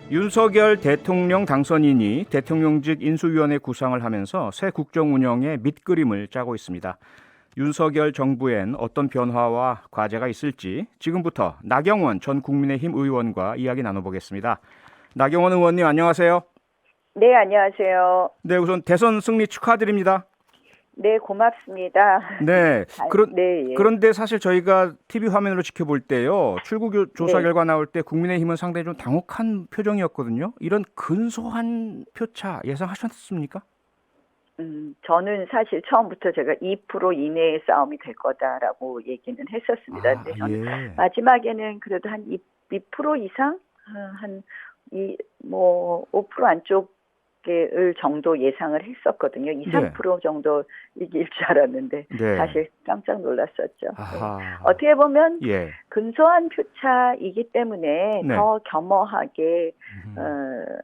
윤석열 대통령 당선인이 대통령직 인수위원회 구상을 하면서 새 국정 운영의 밑그림을 짜고 있습니다. 윤석열 정부엔 어떤 변화와 과제가 있을지 지금부터 나경원 전 국민의힘 의원과 이야기 나눠보겠습니다. 나경원 의원님 안녕하세요. 네, 안녕하세요. 네, 우선 대선 승리 축하드립니다. 네, 고맙습니다. 네, 네, 예. 그런데 사실 저희가 TV 화면으로 지켜볼 때요, 출구 조사 네. 결과 나올 때 국민의힘은 상당히 좀 당혹한 표정이었거든요. 이런 근소한 표차 예상하셨습니까? 저는 사실 처음부터 제가 2% 이내의 싸움이 될 거다라고 얘기는 했었습니다. 아, 근데 저는 예. 마지막에는 그래도 한 2% 이상? 뭐, 5% 안쪽을 정도 예상을 했었거든요. 2, 네. 3% 정도 이길 줄 알았는데, 네. 사실 깜짝 놀랐었죠. 네. 아하. 어떻게 보면 예. 근소한 표차이기 때문에 네. 더 겸허하게 음.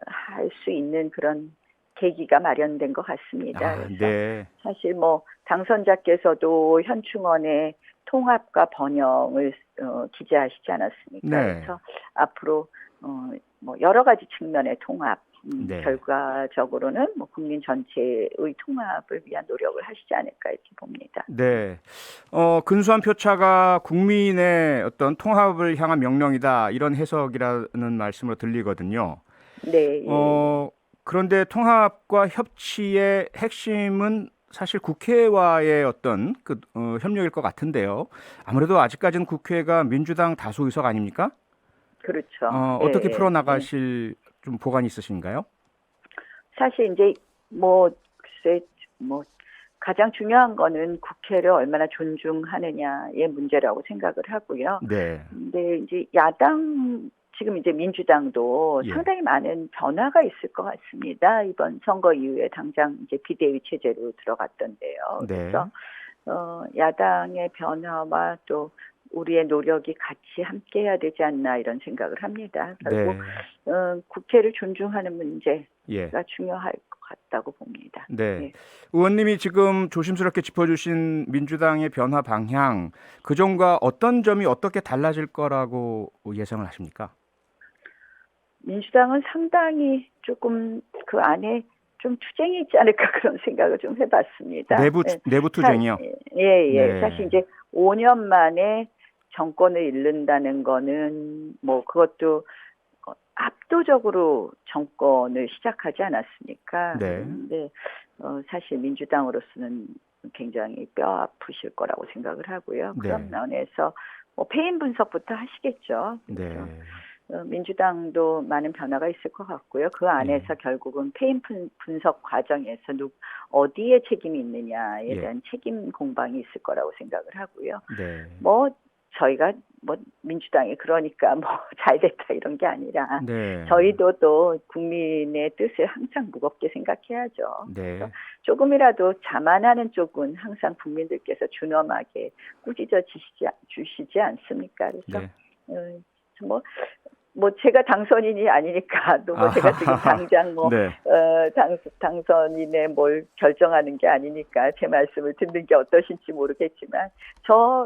할 수 있는 그런 계기가 마련된 것 같습니다. 아, 그래서 네. 사실 뭐 당선자께서도 현충원의 통합과 번영을 기재하시지 않았습니까? 네. 그래서 앞으로 뭐 여러 가지 측면의 통합, 네. 결과적으로는 뭐 국민 전체의 통합을 위한 노력을 하시지 않을까 이렇게 봅니다. 네. 근소한 표차가 국민의 어떤 통합을 향한 명령이다. 이런 해석이라는 말씀으로 들리거든요. 네, 예, 예. 그런데 통합과 협치의 핵심은 사실 국회와의 어떤 협력일 것 같은데요. 아무래도 아직까지는 국회가 민주당 다수 의석 아닙니까? 그렇죠. 예, 어떻게 예, 예. 풀어나가실 좀 보관이 있으신가요? 사실 이제 뭐 글쎄 뭐 가장 중요한 거는 국회를 얼마나 존중하느냐의 문제라고 생각을 하고요. 네. 근데 이제 야당 지금 이제 민주당도 예. 상당히 많은 변화가 있을 것 같습니다. 이번 선거 이후에 당장 이제 비대위 체제로 들어갔던데요. 네. 그래서 야당의 변화와 또 우리의 노력이 같이 함께 해야 되지 않나 이런 생각을 합니다. 결국 네. 국회를 존중하는 문제가 예. 중요할 것 같다고 봅니다. 네. 예. 의원님이 지금 조심스럽게 짚어주신 민주당의 변화 방향, 그 점과 어떤 점이 어떻게 달라질 거라고 예상을 하십니까? 민주당은 상당히 조금 그 안에 좀 투쟁이 있지 않을까 그런 생각을 좀 해봤습니다. 예, 내부 투쟁이요? 예. 사실 네. 이제 5년 만에 정권을 잃는다는 거는 뭐 그것도 압도적으로 정권을 시작하지 않았습니까? 네. 그런데 사실 민주당으로서는 굉장히 뼈 아프실 거라고 생각을 하고요. 그런 네. 면에서 뭐 패인 분석부터 하시겠죠. 그래서 네. 민주당도 많은 변화가 있을 것 같고요. 그 예. 안에서 결국은 패인 분석 과정에서 어디에 책임이 있느냐에 예. 대한 책임 공방이 있을 거라고 생각을 하고요. 네. 뭐 저희가 뭐 민주당이 그러니까 뭐 잘됐다 이런 게 아니라 네. 저희도 또 국민의 뜻을 항상 무겁게 생각해야죠. 그래서 네. 조금이라도 자만하는 쪽은 항상 국민들께서 준엄하게 꾸짖어 주시지 않습니까? 그래서 네. 뭐 제가 당선인이 아니니까 또 뭐 제가 지금 아하하하. 당장 뭐 네. 당선인의 뭘 결정하는 게 아니니까 제 말씀을 듣는 게 어떠신지 모르겠지만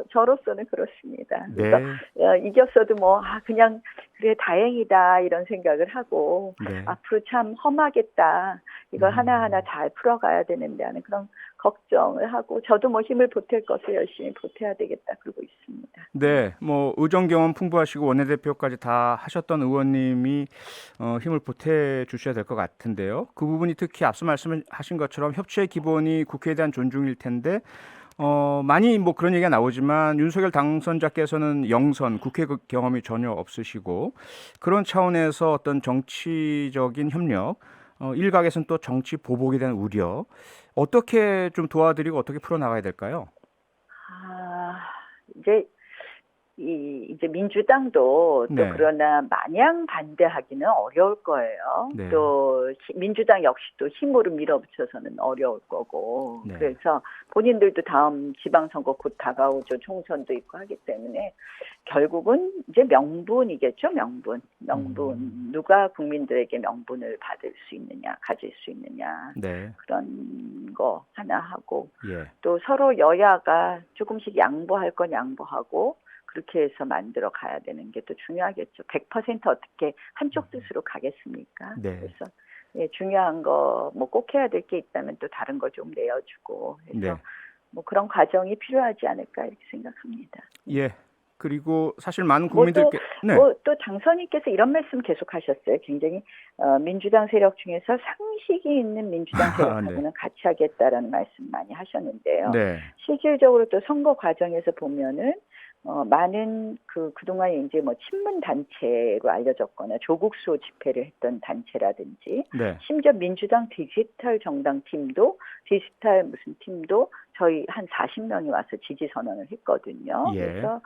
저로서는 그렇습니다. 그래서 네. 이겼어도 뭐 그냥 그래 다행이다 이런 생각을 하고 네. 앞으로 참 험하겠다 이걸 하나하나 잘 풀어가야 되는데 하는 그런 걱정을 하고 저도 뭐 힘을 보탤 것을 열심히 보태야 되겠다 그러고 있습니다. 네, 뭐 의정 경험 풍부하시고 원내대표까지 다 하셨던 의원님이 힘을 보태 주셔야 될 것 같은데요. 그 부분이 특히 앞서 말씀하신 것처럼 협치의 기본이 국회에 대한 존중일 텐데 많이 뭐 그런 얘기가 나오지만 윤석열 당선자께서는 영선 국회 경험이 전혀 없으시고 그런 차원에서 어떤 정치적인 협력, 일각에서는 또 정치 보복에 대한 우려 어떻게 좀 도와드리고 어떻게 풀어나가야 될까요? 이제 이제 민주당도 또 네, 그러나 마냥 반대하기는 어려울 거예요. 네, 또 민주당 역시도 힘으로 밀어붙여서는 어려울 거고. 네, 그래서 본인들도 다음 지방선거 곧 다가오죠. 총선도 있고 하기 때문에 결국은 이제 명분이겠죠. 명분. 누가 국민들에게 명분을 받을 수 있느냐, 가질 수 있느냐. 네, 그런 거 하나 하고 예, 또 서로 여야가 조금씩 양보할 건 양보하고 그렇게 해서 만들어 가야 되는 게 또 중요하겠죠. 100% 어떻게 한쪽 뜻으로 가겠습니까? 네. 그래서 예, 중요한 거 뭐 꼭 해야 될 게 있다면 또 다른 거 좀 내어주고 해서 네. 뭐 그런 과정이 필요하지 않을까 이렇게 생각합니다. 예. 그리고 사실 많은 뭐 또 국민들께 네. 뭐 또 당선인께서 이런 말씀 계속 하셨어요. 굉장히 민주당 세력 중에서 상식이 있는 민주당 네. 세력하고는 같이 하겠다라는 말씀 많이 하셨는데요. 네. 실질적으로 또 선거 과정에서 보면은 많은 그동안 이제 뭐 친문 단체로 알려졌거나 조국 수호 집회를 했던 단체라든지 네. 심지어 민주당 디지털 정당 팀도 디지털 무슨 팀도 저희 한 40명이 와서 지지 선언을 했거든요. 예. 그래서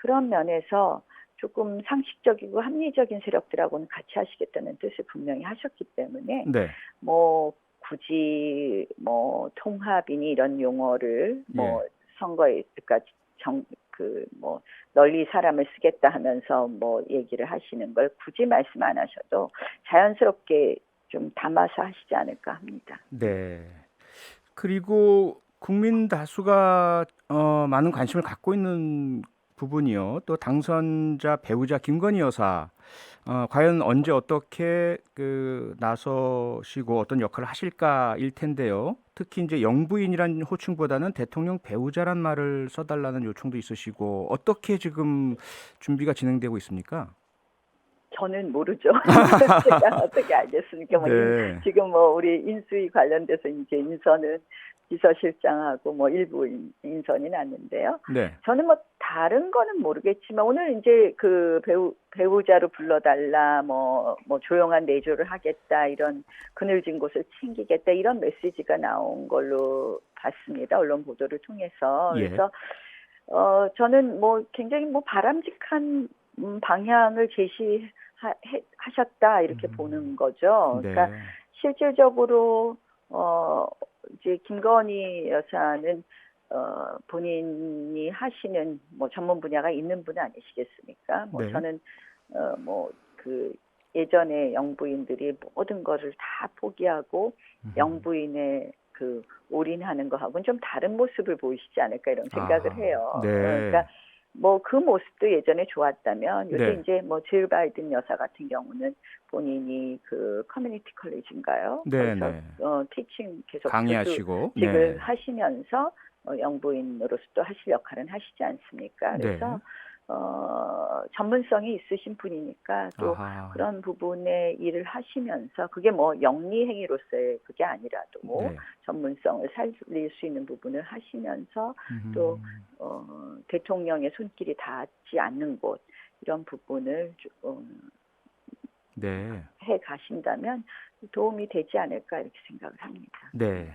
그런 면에서 조금 상식적이고 합리적인 세력들하고는 같이 하시겠다는 뜻을 분명히 하셨기 때문에 네. 뭐 굳이 뭐 통합이니 이런 용어를 뭐 예. 선거에 그러니까 뭐 널리 사람을 쓰겠다 하면서 뭐 얘기를 하시는 걸 굳이 말씀 안 하셔도 자연스럽게 좀 담아서 하시지 않을까 합니다. 네. 그리고 국민 다수가 많은 관심을 갖고 있는 부분이요. 또 당선자 배우자 김건희 여사 과연 언제 어떻게 나서시고 어떤 역할을 하실까일 텐데요. 특히 이제 영부인이란 호칭보다는 대통령 배우자란 말을 써달라는 요청도 있으시고 어떻게 지금 준비가 진행되고 있습니까? 저는 모르죠. 제가 어떻게 알겠습니까? 뭐 네. 지금 뭐 우리 인수위 관련돼서 이제 인선은 비서실장하고 뭐 일부 인선이 났는데요. 네. 저는 뭐 다른 거는 모르겠지만 오늘 이제 그 배우자로 불러달라 뭐 조용한 내조를 하겠다 이런 그늘진 곳을 챙기겠다 이런 메시지가 나온 걸로 봤습니다. 언론 보도를 통해서. 예. 그래서 저는 뭐 굉장히 뭐 바람직한 방향을 제시하셨다 이렇게 보는 거죠. 네. 그러니까 실질적으로 이제 김건희 여사는 본인이 하시는 뭐 전문 분야가 있는 분 아니시겠습니까? 뭐 네. 저는 뭐 예전에 영부인들이 모든 거를 다 포기하고 영부인의 올인하는 거하고는 좀 다른 모습을 보이시지 않을까 이런 생각을 해요. 네. 그러니까 뭐 그 모습도 예전에 좋았다면 요새 네. 이제 뭐 질 바이든 여사 같은 경우는 본인이 커뮤니티 컬리지인가요? 네, 거기서 네. 티칭 계속 강의하시고 교수직을 네. 하시면서 영부인으로서 또 하실 역할은 하시지 않습니까? 그래서 네. 전문성이 있으신 분이니까 또 아하. 그런 부분에 일을 하시면서 그게 뭐 영리행위로서의 그게 아니라도 네. 전문성을 살릴 수 있는 부분을 하시면서 또 대통령의 손길이 닿지 않는 곳 이런 부분을 네. 해 가신다면 도움이 되지 않을까 이렇게 생각을 합니다. 네.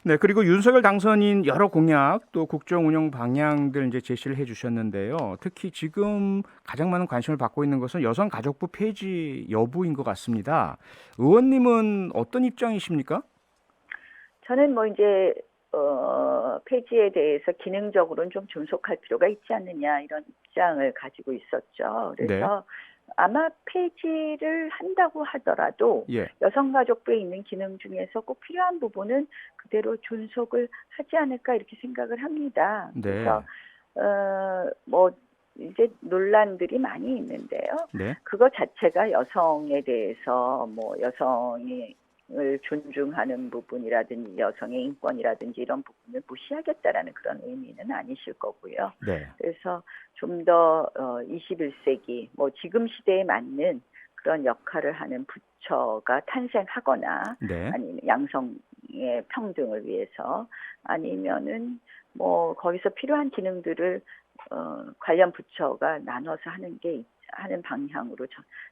네, 그리고 윤석열 당선인 여러 공약 또 국정 운영 방향들 이제 제시를 해 주셨는데요. 특히 지금 가장 많은 관심을 받고 있는 것은 여성가족부 폐지 여부인 것 같습니다. 의원님은 어떤 입장이십니까? 저는 뭐 이제 폐지에 대해서 기능적으로는 좀 존속할 필요가 있지 않느냐 이런 입장을 가지고 있었죠. 그래서 아마 폐지를 한다고 하더라도 예. 여성가족부에 있는 기능 중에서 꼭 필요한 부분은 그대로 존속을 하지 않을까 이렇게 생각을 합니다. 네. 그래서 뭐 이제 논란들이 많이 있는데요. 네. 그거 자체가 여성에 대해서 뭐 여성을 존중하는 부분이라든지 여성의 인권이라든지 이런 부분을 무시하겠다라는 그런 의미는 아니실 거고요. 네. 그래서 좀 더 21세기 뭐 지금 시대에 맞는 그런 역할을 하는 부처가 탄생하거나 네. 아니면 양성의 평등을 위해서 아니면은 뭐 거기서 필요한 기능들을 관련 부처가 나눠서 하는 방향으로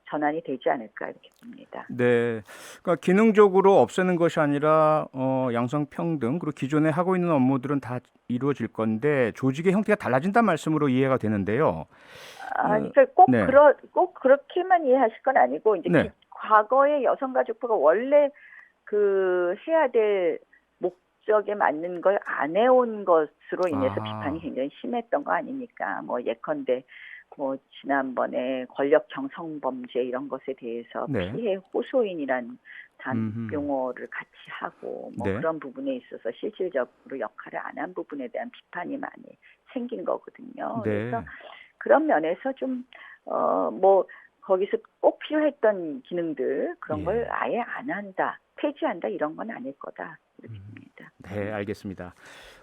전환이 되지 않을까 이렇게 봅니다. 네. 그러니까 기능적으로 없애는 것이 아니라 양성평등 그리고 기존에 하고 있는 업무들은 다 이루어질 건데 조직의 형태가 달라진다는 말씀으로 이해가 되는데요. 그러니까 네. 꼭 그렇게만 이해하실 건 아니고 이제 네. 과거의 여성가족부가 원래 해야 될 목적에 맞는 걸 안 해온 것으로 인해서 비판이 굉장히 심했던 거 아닙니까? 뭐 예컨대 뭐 지난번에 권력형 성범죄 이런 것에 대해서 네. 피해 호소인이란 용어를 같이 하고 뭐 네. 그런 부분에 있어서 실질적으로 역할을 안 한 부분에 대한 비판이 많이 생긴 거거든요. 네. 그래서 그런 면에서 좀 뭐 거기서 꼭 필요했던 기능들 그런 예. 걸 아예 안 한다, 폐지한다 이런 건 아닐 거다 이렇게 봅니다. 네, 알겠습니다.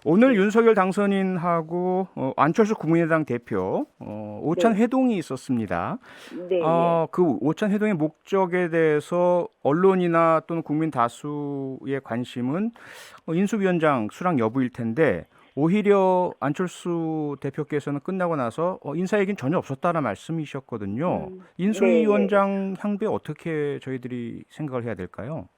오늘 네. 윤석열 당선인하고 안철수 국민의당 대표 오찬 네. 회동이 있었습니다. 네, 예. 그 오찬 회동의 목적에 대해서 언론이나 또는 국민 다수의 관심은 인수위원장 수락 여부일 텐데 오히려 안철수 대표께서는 끝나고 나서 인사 얘기는 전혀 없었다는 말씀이셨거든요. 네, 예. 인수위원장 향배 어떻게 저희들이 생각을 해야 될까요?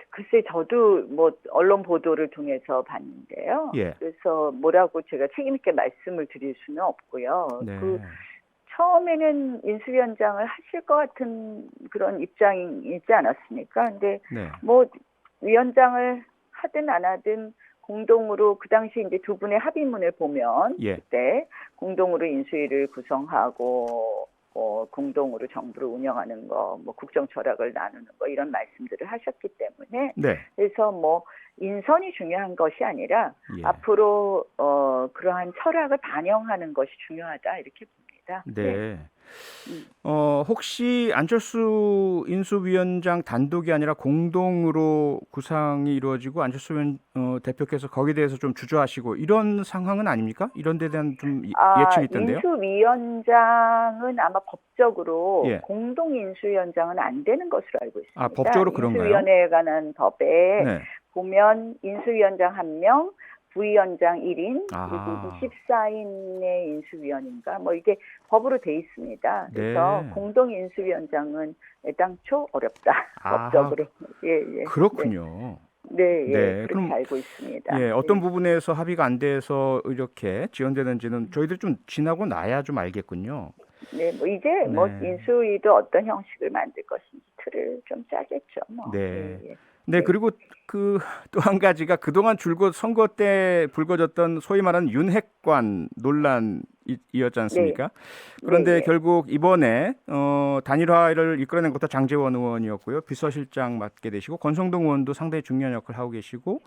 글쎄 저도 뭐 언론 보도를 통해서 봤는데요. 예. 그래서 뭐라고 제가 책임 있게 말씀을 드릴 수는 없고요. 네. 처음에는 인수위원장을 하실 것 같은 그런 입장이지 않았습니까? 근데 네. 뭐 위원장을 하든 안 하든 공동으로 그 당시 이제 두 분의 합의문을 보면 예. 그때 공동으로 인수위를 구성하고 공동으로 정부를 운영하는 거, 뭐 국정 철학을 나누는 거 이런 말씀들을 하셨기 때문에 네. 그래서 뭐 인선이 중요한 것이 아니라 예. 앞으로 그러한 철학을 반영하는 것이 중요하다 이렇게 봅니다. 네. 혹시 안철수 인수위원장 단독이 아니라 공동으로 구상이 이루어지고 안철수 대표께서 거기에 대해서 좀 주저하시고 이런 상황은 아닙니까? 이런 데 대한 좀 예측이 있던데요. 인수위원장은 아마 법적으로 예. 공동 인수위원장은 안 되는 것으로 알고 있습니다. 아, 법적으로 그런가요? 인수위원회에 관한 법에 네. 보면 인수위원장 1명, 부위원장 1인, 아. 그리고 24인의 인수위원인가 뭐 이게 법으로 돼 있습니다. 그래서 네. 공동 인수위원장은 애당초 어렵다. 아. 법적으로. 예. 그렇군요. 네, 예. 네, 그렇게 그럼 알고 있습니다. 예, 어떤 네. 부분에서 합의가 안 돼서 이렇게 지연되는지는 저희들 좀 지나고 나야 좀 알겠군요. 네, 뭐 이제 뭐 네. 인수위도 어떤 형식을 만들 것인지 틀을 좀 짜겠죠. 뭐. 네. 예. 네, 그리고 그 또 한 가지가 그동안 줄곧 선거 때 불거졌던 소위 말하는 윤핵관 논란이었지 않습니까? 그런데 네. 결국 이번에 단일화를 이끌어낸 것도 장제원 의원이었고요. 비서실장 맡게 되시고 권성동 의원도 상당히 중요한 역할을 하고 계시고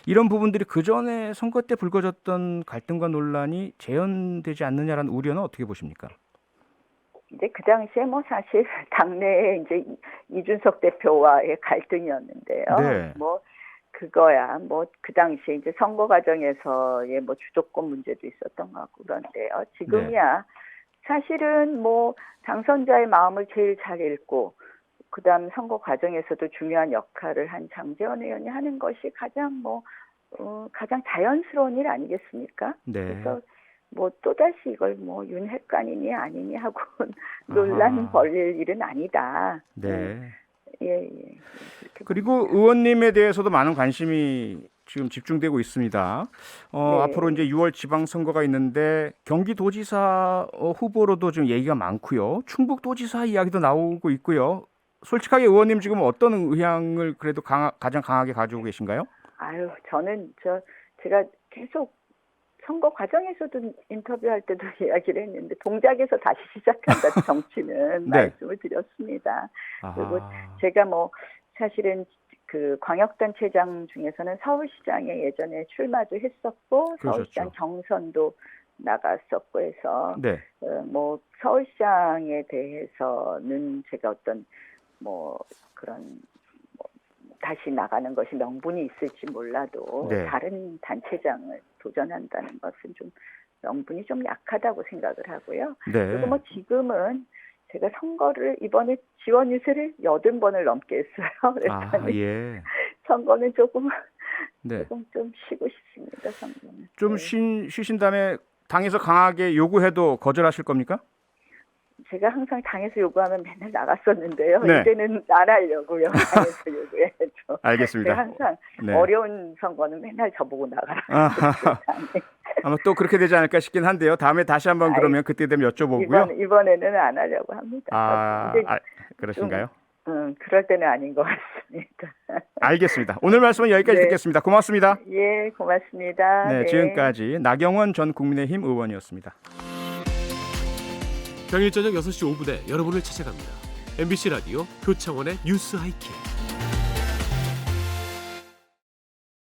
이런 부분들이 그전에 선거 때 불거졌던 갈등과 논란이 재현되지 않느냐라는 우려는 어떻게 보십니까? 이제 그 당시에 뭐 사실 당내에 이제 이준석 대표와의 갈등이었는데요. 네. 뭐 그거야 뭐 그 당시에 이제 선거 과정에서의 뭐 주도권 문제도 있었던 것 같고 그런데요. 지금이야 사실은 뭐 당선자의 마음을 제일 잘 읽고 그다음 선거 과정에서도 중요한 역할을 한 장제원 의원이 하는 것이 가장 가장 자연스러운 일 아니겠습니까? 네. 그래서 뭐 또다시 이걸 뭐 윤핵관이니 아니니 하고 논란 벌릴 일은 아니다. 네. 예. 그리고 의원님에 대해서도 많은 관심이 지금 집중되고 있습니다. 네. 앞으로 이제 6월 지방선거가 있는데 경기도지사 후보로도 좀 얘기가 많고요. 충북도지사 이야기도 나오고 있고요. 솔직하게 의원님 지금 어떤 의향을 그래도 가장 강하게 가지고 계신가요? 아유, 저는 제가 계속 선거 과정에서도 인터뷰할 때도 이야기를 했는데 동작에서 다시 시작한다 정치는 네. 말씀을 드렸습니다. 아하. 그리고 제가 뭐 사실은 그 광역단체장 중에서는 서울시장에 예전에 출마도 했었고 그러셨죠. 서울시장 경선도 나갔었고 해서 네. 뭐 서울시장에 대해서는 제가 어떤 뭐 그런 다시 나가는 것이 명분이 있을지 몰라도 네. 다른 단체장을 도전한다는 것은 좀 명분이 좀 약하다고 생각을 하고요. 네. 그리고 뭐 지금은 제가 선거를 이번에 지원 유세를 80번을 넘게 했어요. 그래서 예. 선거는 조금 네. 좀 쉬고 싶습니다. 선거는. 좀 쉬신 다음에 당에서 강하게 요구해도 거절하실 겁니까? 제가 항상 당에서 요구하면 맨날 나갔었는데요. 네. 이제는 안 하려고요. 당에서 요구해야죠. 알겠습니다. 제가 항상 네. 어려운 선거는 맨날 저보고 나가라. 아마 또 그렇게 되지 않을까 싶긴 한데요. 다음에 다시 한번 그러면 그때 되면 여쭤보고요. 이번에는 안 하려고 합니다. 근데 그러신가요? 그럴 때는 아닌 것 같습니다. 알겠습니다. 오늘 말씀은 여기까지 네. 듣겠습니다. 고맙습니다. 예, 고맙습니다. 네, 지금까지 나경원 전 국민의힘 의원이었습니다. 평일 저녁 6시 5분에 여러분을 찾아갑니다. MBC 라디오 표창원의 뉴스 하이킥.